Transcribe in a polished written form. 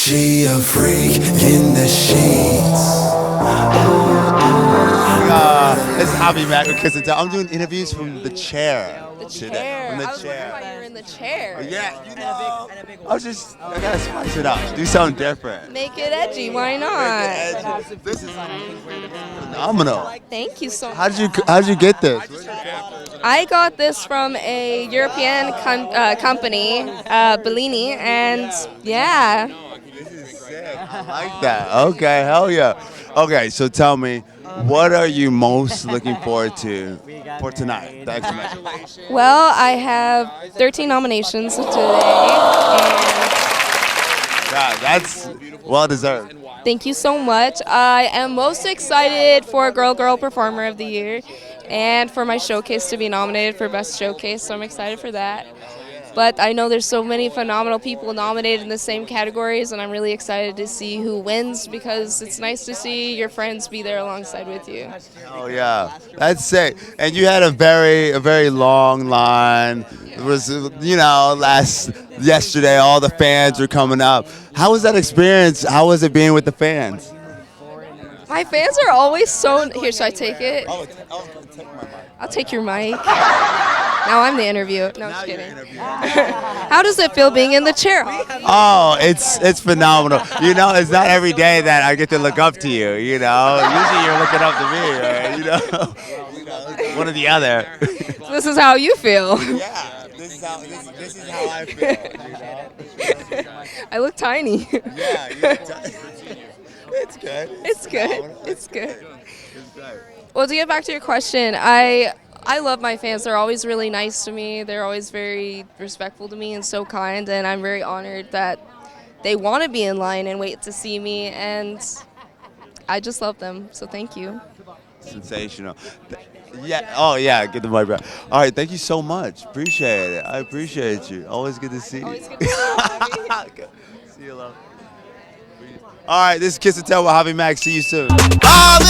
She a freak in the sheets. This is Javi back with Kiss and Tell. I'm doing interviews from the chair. The today. chair. From the I was wondering chair. why you were in the chair. Yeah, you know. I gotta spice it up. Do something different. Make it edgy. Why not? This is phenomenal. Thank you so much. How'd you get this? I got this from a European company, Bellini, and yeah. I like that. Okay, hell yeah. Okay, so tell me, what are you most looking forward to for tonight? The exhibition. Well, I have 13 nominations today, and Yeah, that's well deserved. thank you so much. I am most excited for Girl Performer of the Year and for my showcase to be nominated for Best Showcase, so I'm excited for that. But I know there's so many phenomenal people nominated in the same categories, and I'm really excited to see who wins because it's nice to see your friends be there alongside with you. Oh yeah, that's sick. And you had a very long line. It was yesterday all the fans were coming up. How was that experience? How was it being with the fans? My fans are always so. Here, should I take it? Take my mic. I'll take your mic. Now I'm the interview. No, I'm just kidding. How does it feel being in the chair? Oh, it's phenomenal. You know, it's not every day that I get to look up to you. You know, usually you're looking up to me, right? You know, one or the other. This is how you feel. Yeah, this is how I feel. You know? I look tiny. Yeah, it's good. It's good. It's good. It's good. Well, to get back to your question, I love my fans. They're always really nice to me. They're always very respectful to me and so kind, and I'm very honored that they want to be in line and wait to see me, and I just love them. So thank you. Sensational. Yeah. Oh, yeah. Get the mic back. All right. Thank you so much. Appreciate it. I appreciate you. Always good to see you. Always good to see you. See you, love. All right. This is Kiss and Tell with Javi Max. See you soon. Javi!